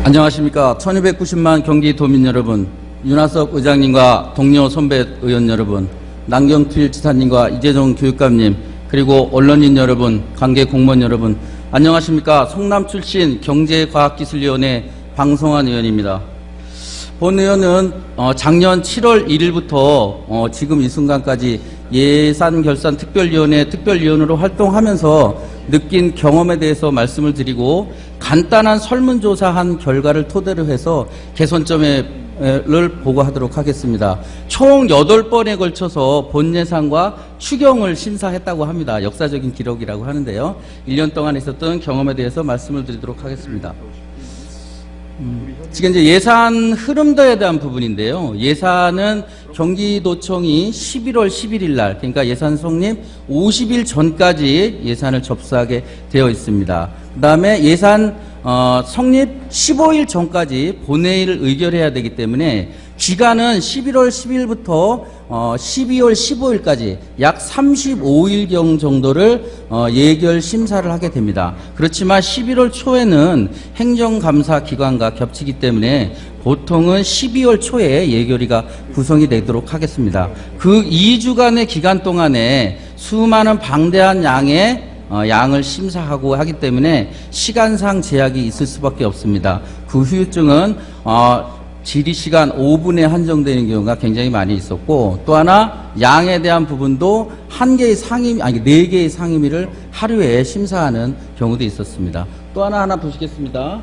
안녕하십니까. 1290만 경기도민 여러분, 윤하섭 의장님과 동료 선배 의원 여러분, 남경필 지사님과 이재정 교육감님, 그리고 언론인 여러분, 관계 공무원 여러분, 안녕하십니까. 성남 출신 경제과학기술위원회 방성환 의원입니다. 본 의원은 작년 7월 1일부터 지금 이 순간까지 예산결산특별위원회 특별위원으로 활동하면서 느낀 경험에 대해서 말씀을 드리고 간단한 설문조사한 결과를 토대로 해서 개선점을 보고하도록 하겠습니다. 총 8번에 걸쳐서 본 예산과 추경을 심사했다고 합니다. 역사적인 기록이라고 하는데요. 1년 동안 있었던 경험에 대해서 말씀을 드리도록 하겠습니다. 지금 이제 예산 흐름도에 대한 부분인데요. 예산은 경기도청이 11월 11일 날, 그러니까 예산 성립 50일 전까지 예산을 접수하게 되어 있습니다. 그 다음에 예산 성립 15일 전까지 본회의를 의결해야 되기 때문에 기간은 11월 10일부터 12월 15일까지 약 35일경 정도를 예결 심사를 하게 됩니다. 그렇지만 11월 초에는 행정감사 기관과 겹치기 때문에 보통은 12월 초에 예결위가 구성이 되도록 하겠습니다. 그 2주간의 기간 동안에 수많은 방대한 양을 심사하고 하기 때문에 시간상 제약이 있을 수밖에 없습니다. 그 후유증은 질의시간 5분에 한정되는 경우가 굉장히 많이 있었고, 또 하나 양에 대한 부분도 4개의 상임위를 하루에 심사하는 경우도 있었습니다. 또 하나 보시겠습니다.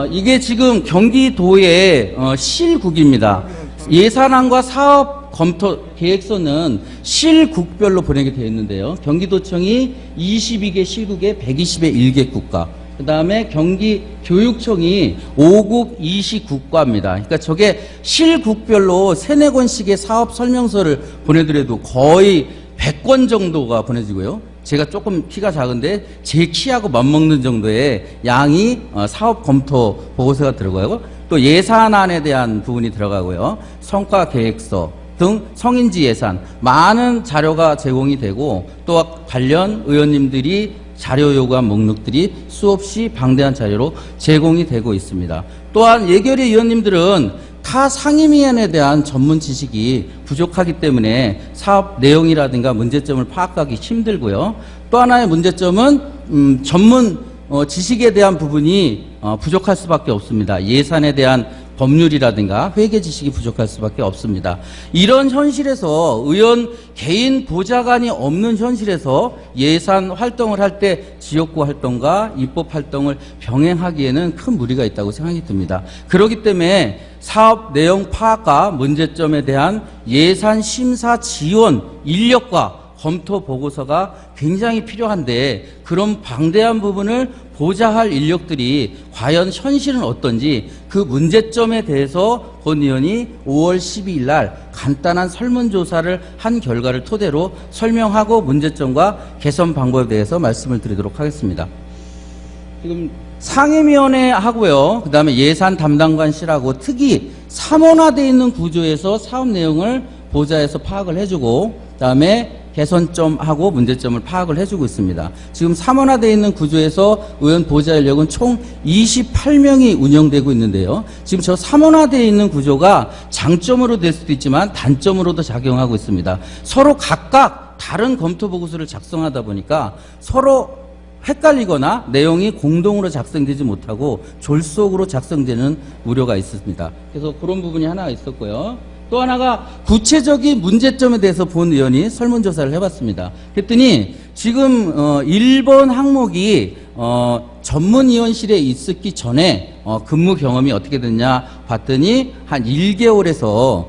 이게 지금 경기도의 실국입니다. 예산안과 사업 검토 계획서는 실국별로 보내게 되어 있는데요. 경기도청이 22개 실국에 120의 1개 국가, 그 다음에 경기교육청이 5국 20국과입니다. 그러니까 저게 실국별로 3-4권씩의 사업 설명서를 보내더라도 거의 100권 정도가 보내지고요. 제가 조금 키가 작은데 제 키하고 맞먹는 정도의 양이 사업 검토 보고서가 들어가고, 또 예산안에 대한 부분이 들어가고요. 성과계획서 등 성인지 예산, 많은 자료가 제공이 되고, 또 관련 의원님들이 자료 요구한 목록들이 수없이 방대한 자료로 제공이 되고 있습니다. 또한 예결위 의원님들은 타 상임위원에 대한 전문 지식이 부족하기 때문에 사업 내용이라든가 문제점을 파악하기 힘들고요. 또 하나의 문제점은 전문 지식에 대한 부분이 부족할 수밖에 없습니다. 예산에 대한 법률이라든가 회계 지식이 부족할 수밖에 없습니다. 이런 현실에서 의원 개인 보좌관이 없는 현실에서 예산 활동을 할 때 지역구 활동과 입법 활동을 병행하기에는 큰 무리가 있다고 생각이 듭니다. 그렇기 때문에 사업 내용 파악과 문제점에 대한 예산 심사 지원 인력과 검토 보고서가 굉장히 필요한데, 그런 방대한 부분을 보좌할 인력들이 과연 현실은 어떤지 그 문제점에 대해서 본 의원이 5월 12일 날 간단한 설문조사를 한 결과를 토대로 설명하고 문제점과 개선 방법에 대해서 말씀을 드리도록 하겠습니다. 지금 상임위원회 하고요. 그 다음에 예산 담당관실하고 특이 3원화되어 있는 구조에서 사업 내용을 보좌에서 파악을 해주고, 그 다음에 개선점하고 문제점을 파악을 해주고 있습니다. 지금 3원화되어 있는 구조에서 의원 보좌 인력은 총 28명이 운영되고 있는데요. 지금 저 3원화되어 있는 구조가 장점으로 될 수도 있지만 단점으로도 작용하고 있습니다. 서로 각각 다른 검토 보고서를 작성하다 보니까 서로 헷갈리거나 내용이 공동으로 작성되지 못하고 졸속으로 작성되는 우려가 있습니다. 그래서 그런 부분이 하나 있었고요. 또 하나가 구체적인 문제점에 대해서 본 의원이 설문조사를 해봤습니다. 그랬더니 지금 1번 항목이 전문위원실에 있었기 전에 근무 경험이 어떻게 됐냐 봤더니 한 1개월에서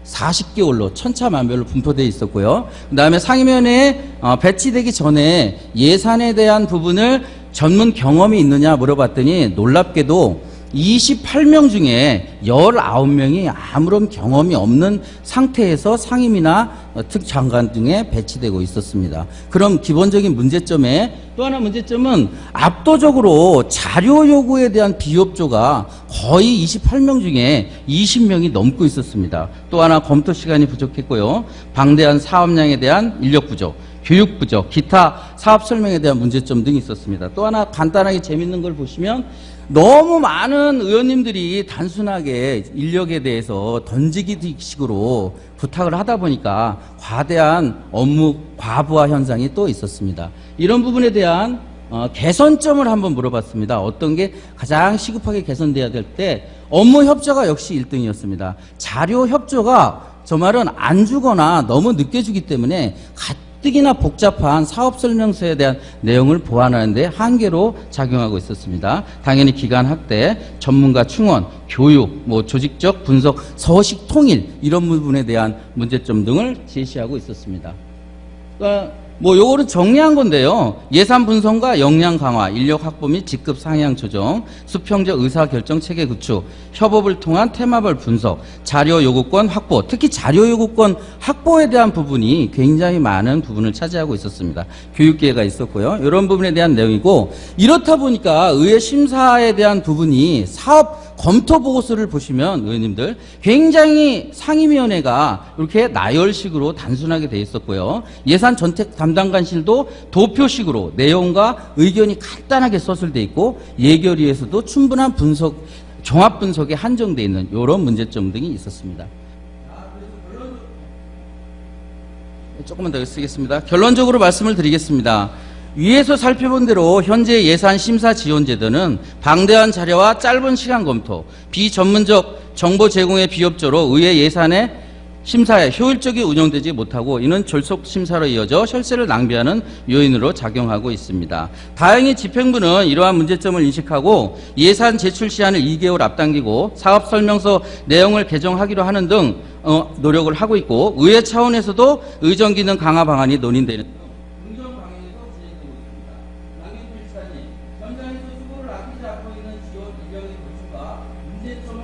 40개월로 천차만별로 분포되어 있었고요. 그 다음에 상임위원회에 배치되기 전에 예산에 대한 부분을 전문 경험이 있느냐 물어봤더니 놀랍게도 28명 중에 19명이 아무런 경험이 없는 상태에서 상임이나 특장관 등에 배치되고 있었습니다. 그럼 기본적인 문제점에 또 하나 문제점은 압도적으로 자료 요구에 대한 비협조가 거의 28명 중에 20명이 넘고 있었습니다. 또 하나 검토 시간이 부족했고요. 방대한 사업량에 대한 인력 부족, 교육 부족, 기타 사업 설명에 대한 문제점 등이 있었습니다. 또 하나 간단하게 재밌는 걸 보시면 너무 많은 의원님들이 단순하게 인력에 대해서 던지기식으로 부탁을 하다 보니까 과대한 업무 과부하 현상이 또 있었습니다. 이런 부분에 대한 개선점을 한번 물어봤습니다. 어떤 게 가장 시급하게 개선돼야 될 때 업무 협조가 역시 1등이었습니다. 자료 협조가 저 말은 안 주거나 너무 늦게 주기 때문에 가뜩이나 복잡한 사업 설명서에 대한 내용을 보완하는 데 한계로 작용하고 있었습니다. 당연히 기간 확대, 전문가 충원, 교육, 조직적 분석, 서식 통일 이런 부분에 대한 문제점 등을 제시하고 있었습니다. 요거는 정리한 건데요. 예산 분성과 역량 강화, 인력 확보 및 직급 상향 조정, 수평적 의사결정 체계 구축, 협업을 통한 테마별 분석, 자료 요구권 확보, 특히 자료 요구권 확보에 대한 부분이 굉장히 많은 부분을 차지하고 있었습니다. 교육기회가 있었고요. 이런 부분에 대한 내용이고, 이렇다 보니까 의회 심사에 대한 부분이 사업 검토 보고서를 보시면 의원님들 굉장히 상임위원회가 이렇게 나열식으로 단순하게 돼 있었고요. 예산 전택 담당관실도 도표식으로 내용과 의견이 간단하게 서술돼 있고 예결위에서도 충분한 분석, 종합 분석에 한정돼 있는 이런 문제점 등이 있었습니다. 조금만 더 쓰겠습니다. 결론적으로 말씀을 드리겠습니다. 위에서 살펴본 대로 현재 예산 심사 지원 제도는 방대한 자료와 짧은 시간 검토, 비전문적 정보 제공의 비협조로 의회 예산의 심사에 효율적이 운영되지 못하고 이는 졸속 심사로 이어져 혈세를 낭비하는 요인으로 작용하고 있습니다. 다행히 집행부는 이러한 문제점을 인식하고 예산 제출 시한을 2개월 앞당기고 사업 설명서 내용을 개정하기로 하는 등 노력을 하고 있고 의회 차원에서도 의정 기능 강화 방안이 논의되는 현장에서 수고를 아끼지 않고 있는 지원 인력의 구축과 문제점을